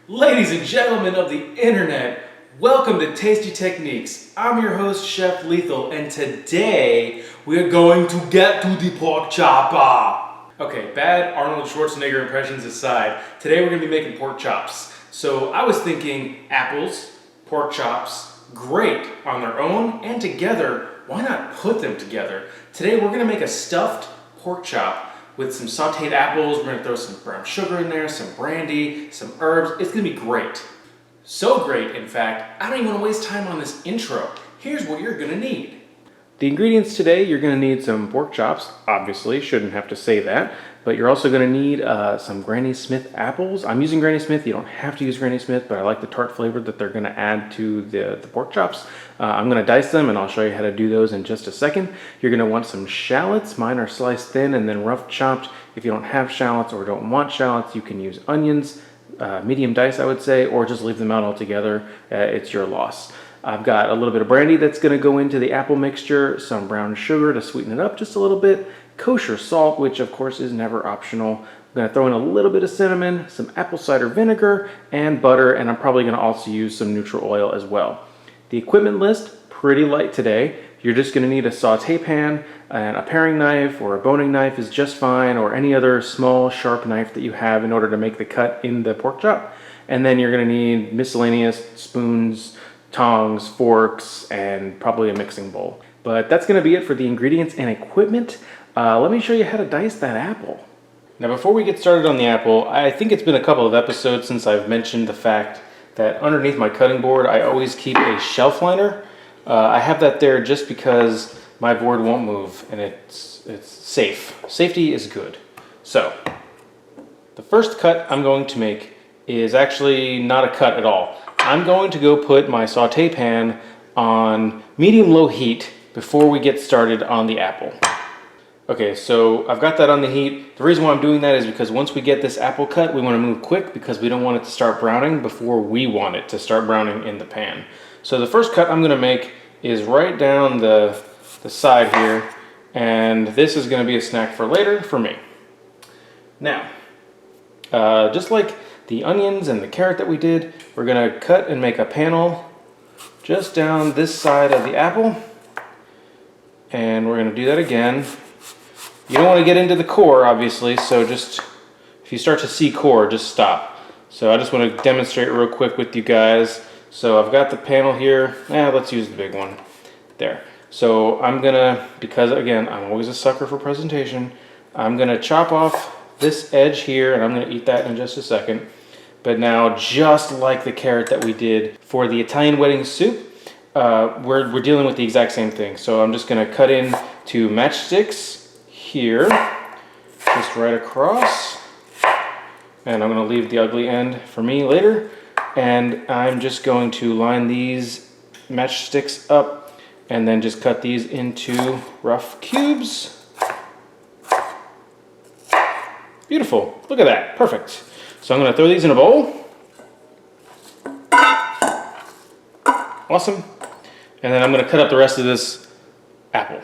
Ladies and gentlemen of the internet, welcome to Tasty Techniques. I'm your host, Chef Lethal, and today we're going to get to the pork chopper. Okay, bad Arnold Schwarzenegger impressions aside, today we're going to be making pork chops. So I was thinking apples, pork chops, great on their own, and together, why not put them together? Today we're going to make a stuffed pork chop with some sauteed apples. We're gonna throw some brown sugar in there, some brandy, some herbs. It's gonna be great. So great, in fact, I don't even wanna waste time on this intro. Here's what you're gonna need. The ingredients today, you're gonna need some pork chops, obviously, shouldn't have to say that, but you're also gonna need some Granny Smith apples. I'm using Granny Smith, you don't have to use Granny Smith, but I like the tart flavor that they're gonna add to the pork chops. I'm gonna dice them and I'll show you how to do those in just a second. You're gonna want some shallots. Mine are sliced thin and then rough chopped. If you don't have shallots or don't want shallots, you can use onions, medium dice I would say, or just leave them out altogether. It's your loss. I've got a little bit of brandy that's going to go into the apple mixture, some brown sugar to sweeten it up just a little bit, kosher salt, which of course is never optional. I'm going to throw in a little bit of cinnamon, some apple cider vinegar, and butter, and I'm probably going to also use some neutral oil as well. The equipment list, pretty light today. You're just going to need a saute pan, and a paring knife or a boning knife is just fine, or any other small sharp knife that you have in order to make the cut in the pork chop. And then you're going to need miscellaneous spoons, tongs, forks, and probably a mixing bowl. But that's going to be it for the ingredients and equipment. Let me show you how to dice that apple. Now before we get started on the apple, I think it's been a couple of episodes since I've mentioned the fact that underneath my cutting board I always keep a shelf liner. I have that there just because my board won't move and it's safe. Safety is good. So the first cut I'm going to make is actually not a cut at all. I'm going to go put my saute pan on medium-low heat before we get started on the apple. Okay, so I've got that on the heat. The reason why I'm doing that is because once we get this apple cut, we want to move quick because we don't want it to start browning before we want it to start browning in the pan. So the first cut I'm going to make is right down the side here, and this is going to be a snack for later for me. Now, just like the onions and the carrot that we did, we're going to cut and make a panel just down this side of the apple. And we're going to do that again. You don't want to get into the core, obviously, so just, if you start to see core, just stop. So I just want to demonstrate real quick with you guys. So I've got the panel here. Let's use the big one. There. So I'm going to, because again, I'm always a sucker for presentation, I'm going to chop off this edge here, and I'm going to eat that in just a second. But now, just like the carrot that we did for the Italian wedding soup, we're dealing with the exact same thing. So I'm just going to cut in to matchsticks here, just right across. And I'm going to leave the ugly end for me later. And I'm just going to line these matchsticks up and then just cut these into rough cubes. Beautiful. Look at that. Perfect. So I'm going to throw these in a bowl. Awesome. And then I'm going to cut up the rest of this apple.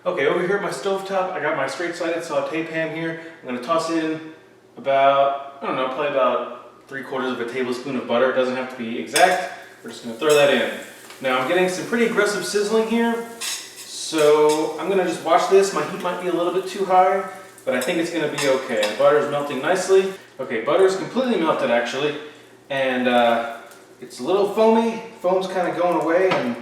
Okay, over here at my stovetop, I got my straight-sided saute pan here. I'm going to toss in about, I don't know, probably about 3/4 of a tablespoon of butter. It doesn't have to be exact. We're just going to throw that in. Now I'm getting some pretty aggressive sizzling here. So I'm going to just watch this. My heat might be a little bit too high, but I think it's going to be okay. The butter is melting nicely. Okay, butter is completely melted actually, and it's a little foamy. Foam's kind of going away and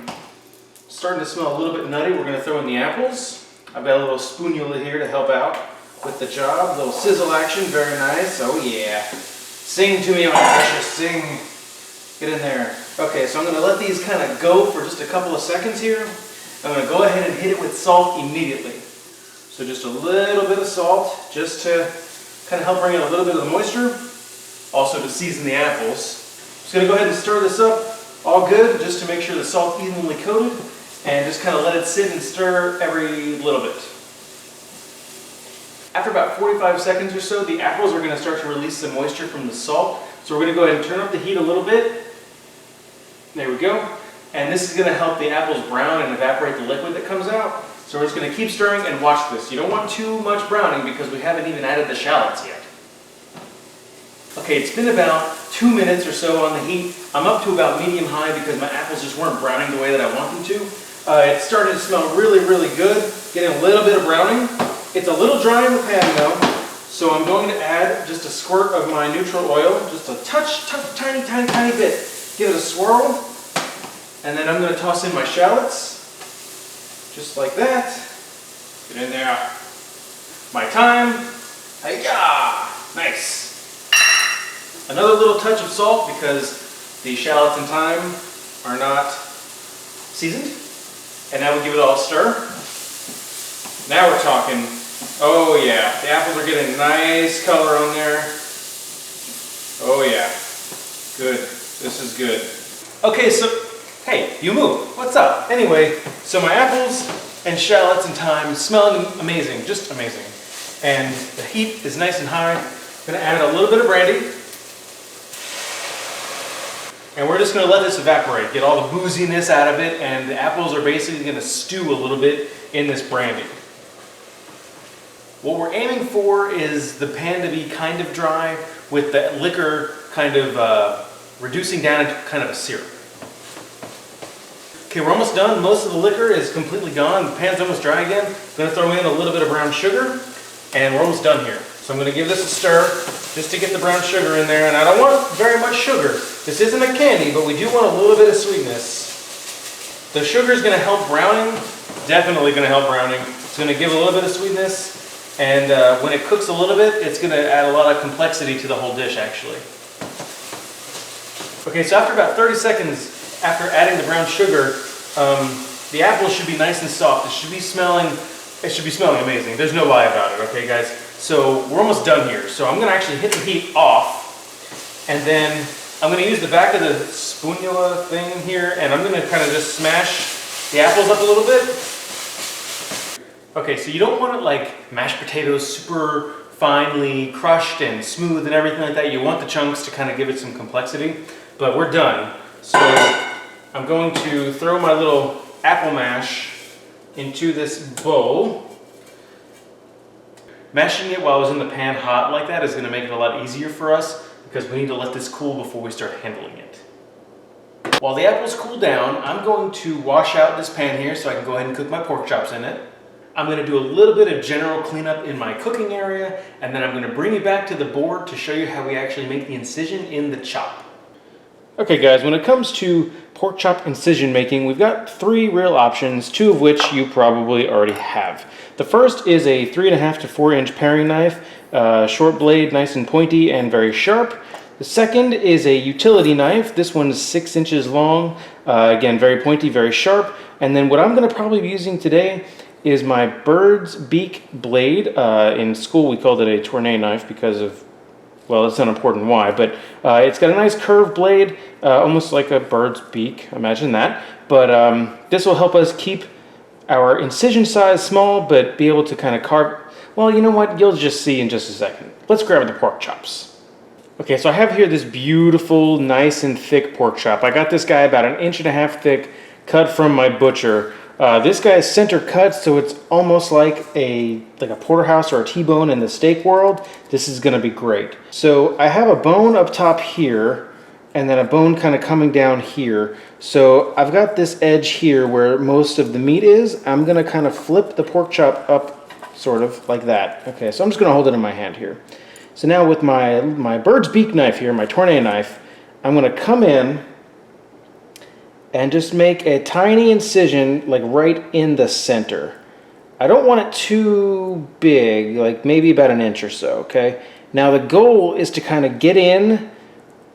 starting to smell a little bit nutty. We're going to throw in the apples. I've got a little spoonula here to help out with the job. A little sizzle action, very nice. Oh yeah. Sing to me, my precious, sing. Get in there. Okay, so I'm going to let these kind of go for just a couple of seconds here. I'm going to go ahead and hit it with salt immediately. So just a little bit of salt, just to kind of help bring out a little bit of the moisture. Also to season the apples. Just going to go ahead and stir this up all good, just to make sure the salt's evenly coated, and just kind of let it sit and stir every little bit. After about 45 seconds or so, the apples are going to start to release some moisture from the salt. So we're going to go ahead and turn up the heat a little bit. There we go. And this is going to help the apples brown and evaporate the liquid that comes out. So we're just going to keep stirring and watch this. You don't want too much browning because we haven't even added the shallots yet. Okay, it's been about 2 minutes or so on the heat. I'm up to about medium-high because my apples just weren't browning the way that I want them to. It's starting to smell really, really good. Getting a little bit of browning. It's a little dry in the pan though, so I'm going to add just a squirt of my neutral oil, just a tiny, tiny, tiny bit. Give it a swirl, and then I'm going to toss in my shallots, just like that. Get in there. My thyme. Hi-ya! Nice. Another little touch of salt because the shallots and thyme are not seasoned. And now we give it all a stir. Now we're talking. Oh yeah, the apples are getting a nice color on there. Oh yeah, good. This is good. Okay, so, hey, you move. What's up? Anyway, so my apples and shallots and thyme smelling amazing, just amazing. And the heat is nice and high. I'm gonna add a little bit of brandy. And we're just gonna let this evaporate, get all the booziness out of it, and the apples are basically gonna stew a little bit in this brandy. What we're aiming for is the pan to be kind of dry with the liquor kind of reducing down into kind of a syrup. Okay, we're almost done. Most of the liquor is completely gone. The pan's almost dry again. I'm gonna throw in a little bit of brown sugar, and we're almost done here. So I'm gonna give this a stir just to get the brown sugar in there, and I don't want very much sugar. This isn't a candy, but we do want a little bit of sweetness. The sugar is gonna help browning, definitely gonna help browning. It's gonna give a little bit of sweetness, and when it cooks a little bit, it's gonna add a lot of complexity to the whole dish, actually. Okay, so after about 30 seconds after adding the brown sugar, the apples should be nice and soft. It should be smelling amazing. There's no lie about it, okay guys? So we're almost done here. So I'm gonna actually hit the heat off, and then I'm gonna use the back of the spatula thing here, and I'm gonna kind of just smash the apples up a little bit. Okay, so you don't want it like mashed potatoes super finely crushed and smooth and everything like that. You want the chunks to kind of give it some complexity, but we're done. So I'm going to throw my little apple mash into this bowl. Mashing it while it's in the pan hot like that is going to make it a lot easier for us because we need to let this cool before we start handling it. While the apples cool down, I'm going to wash out this pan here so I can go ahead and cook my pork chops in it. I'm going to do a little bit of general cleanup in my cooking area, and then I'm going to bring you back to the board to show you how we actually make the incision in the chop. Okay guys, when it comes to pork chop incision making, we've got 3 real options, 2 of which you probably already have. The first is a 3.5 to 4 inch paring knife, short blade, nice and pointy and very sharp. The second is a utility knife. This one's 6 inches long, again very pointy, very sharp. And then what I'm going to probably be using today is my bird's beak blade. In school we called it a tournée knife because of, well, it's not important why, but it's got a nice curved blade, almost like a bird's beak, imagine that. But this will help us keep our incision size small, but be able to kind of carve. Well, you know what, you'll just see in just a second. Let's grab the pork chops. Okay, so I have here this beautiful, nice and thick pork chop. I got this guy about 1.5 inches thick, cut from my butcher. This guy is center cut, so it's almost like a porterhouse or a T-bone in the steak world. This is gonna be great. So I have a bone up top here, and then a bone kind of coming down here. So I've got this edge here where most of the meat is. I'm gonna kind of flip the pork chop up, sort of like that. Okay, so I'm just gonna hold it in my hand here. So now with my bird's beak knife here, my tournée knife, I'm gonna come in and just make a tiny incision like right in the center. I don't want it too big, like maybe about 1 inch or so, okay? Now the goal is to kind of get in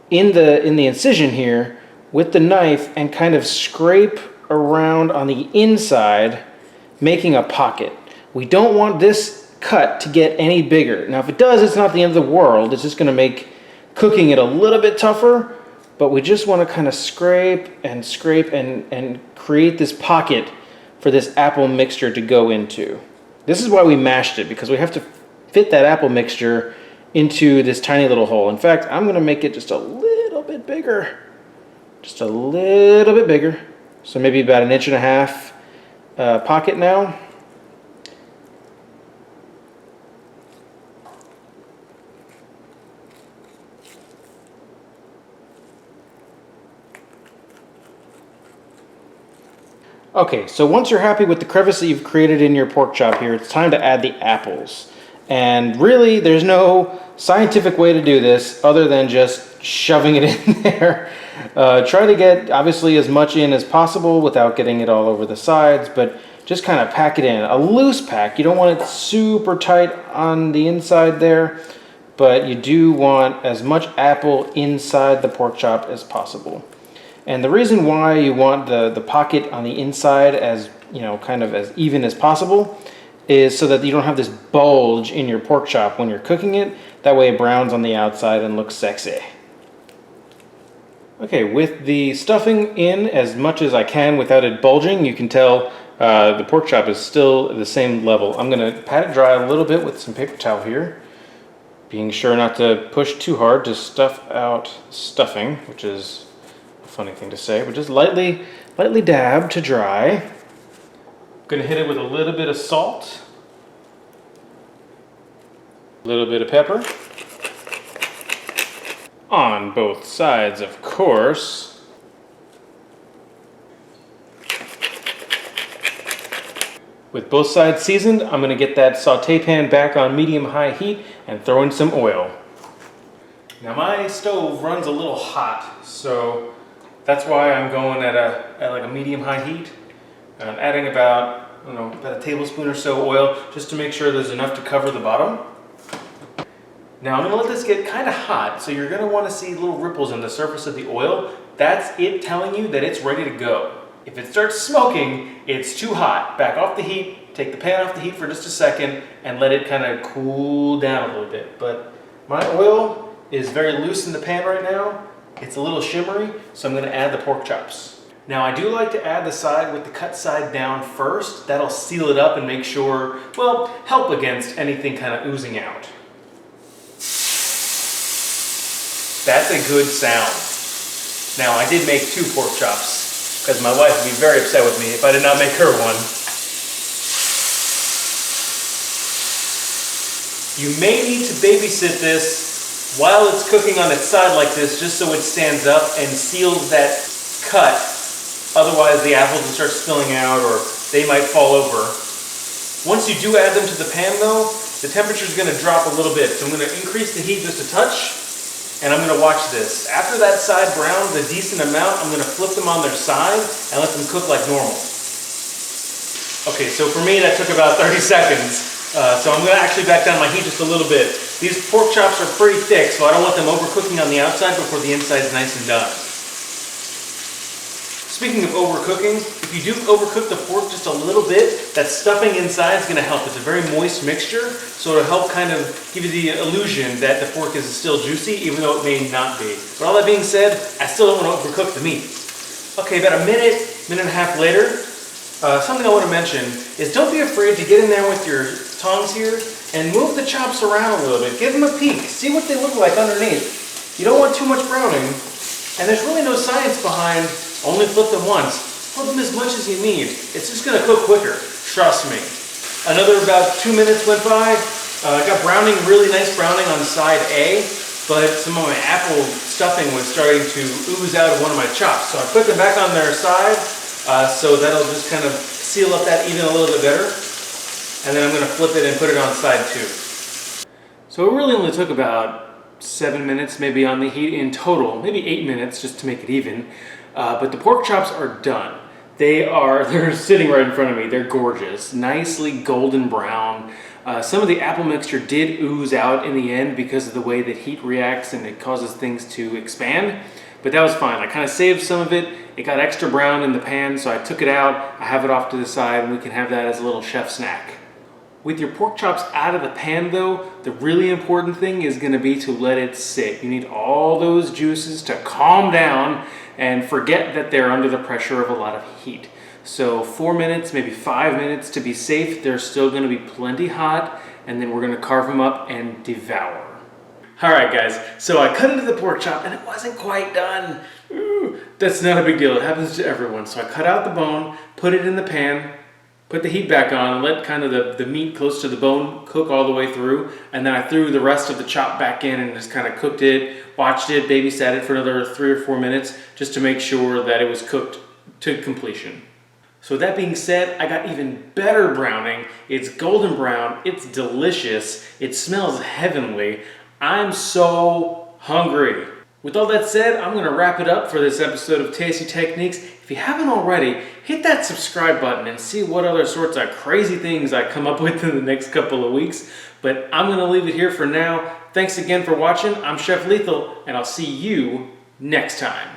the incision here with the knife and kind of scrape around on the inside, making a pocket. We don't want this cut to get any bigger. Now if it does, it's not the end of the world. It's just gonna make cooking it a little bit tougher, but we just want to kind of scrape and create this pocket for this apple mixture to go into. This is why we mashed it, because we have to fit that apple mixture into this tiny little hole. In fact, I'm going to make it just a little bit bigger. Just a little bit bigger. So maybe about 1.5 inch pocket now. Okay, so once you're happy with the crevice that you've created in your pork chop here, it's time to add the apples. And really, there's no scientific way to do this other than just shoving it in there. Try to get, obviously, as much in as possible without getting it all over the sides, but just kind of pack it in. A loose pack. You don't want it super tight on the inside there, but you do want as much apple inside the pork chop as possible. And the reason why you want the pocket on the inside as, kind of as even as possible is so that you don't have this bulge in your pork chop when you're cooking it. That way it browns on the outside and looks sexy. Okay, with the stuffing in as much as I can without it bulging, you can tell the pork chop is still at the same level. I'm going to pat it dry a little bit with some paper towel here, being sure not to push too hard to stuff out stuffing, which is funny thing to say, but just lightly dab to dry. I'm gonna hit it with a little bit of salt, a little bit of pepper, on both sides, of course. With both sides seasoned, I'm gonna get that saute pan back on medium-high heat and throw in some oil. Now my stove runs a little hot, so that's why I'm going at like a medium-high heat. I'm adding about a tablespoon or so oil just to make sure there's enough to cover the bottom. Now I'm gonna let this get kind of hot, so you're gonna want to see little ripples in the surface of the oil. That's it telling you that it's ready to go. If it starts smoking, it's too hot. Back off the heat, take the pan off the heat for just a second, and let it kind of cool down a little bit. But my oil is very loose in the pan right now. It's a little shimmery, so I'm going to add the pork chops. Now I do like to add the side with the cut side down first. That'll seal it up and make sure, well, help against anything kind of oozing out. That's a good sound. Now I did make 2 pork chops because my wife would be very upset with me if I did not make her one. You may need to babysit this while it's cooking on its side like this, just so it stands up and seals that cut. Otherwise the apples will start spilling out or they might fall over. Once you do add them to the pan though, the temperature is going to drop a little bit. So I'm going to increase the heat just a touch, and I'm going to watch this. After that side browns a decent amount, I'm going to flip them on their side and let them cook like normal. Okay, so for me that took about 30 seconds. So I'm going to actually back down my heat just a little bit. These pork chops are pretty thick, so I don't want them overcooking on the outside before the inside is nice and done. Speaking of overcooking, if you do overcook the pork just a little bit, that stuffing inside is going to help. It's a very moist mixture, so it'll help kind of give you the illusion that the pork is still juicy, even though it may not be. But all that being said, I still don't want to overcook the meat. Okay, about a minute and a half later, something I want to mention is don't be afraid to get in there with your tongs here and move the chops around a little bit. Give them a peek. See what they look like underneath. You don't want too much browning, and there's really no science behind only flip them once. Flip them as much as you need. It's just going to cook quicker. Trust me. Another about 2 minutes went by. I got browning, really nice browning on side A, but some of my apple stuffing was starting to ooze out of one of my chops. So I put them back on their side, so that'll just kind of seal up that even a little bit better. And then I'm going to flip it and put it on side 2. So it really only took about 7 minutes maybe on the heat in total, maybe 8 minutes just to make it even. But the pork chops are done. They're sitting right in front of me. They're gorgeous, nicely golden brown. Some of the apple mixture did ooze out in the end because of the way that heat reacts and it causes things to expand. But that was fine. I kind of saved some of it. It got extra brown in the pan, so I took it out. I have it off to the side, and we can have that as a little chef snack. With your pork chops out of the pan though, the really important thing is going to be to let it sit. You need all those juices to calm down and forget that they're under the pressure of a lot of heat. So 4 minutes, maybe 5 minutes to be safe. They're still going to be plenty hot, and then we're going to carve them up and devour. Alright guys, so I cut into the pork chop and it wasn't quite done. Ooh, that's not a big deal. It happens to everyone. So I cut out the bone, put it in the pan, put the heat back on, let kind of the meat close to the bone cook all the way through, and then I threw the rest of the chop back in and just kind of cooked it, watched it, babysat it for another 3 or 4 minutes just to make sure that it was cooked to completion. So with that being said, I got even better browning. It's golden brown, it's delicious, it smells heavenly. I'm so hungry. With all that said, I'm gonna wrap it up for this episode of Tasty Techniques. If you haven't already, hit that subscribe button and see what other sorts of crazy things I come up with in the next couple of weeks. But I'm gonna leave it here for now. Thanks again for watching. I'm Chef Lethal, and I'll see you next time.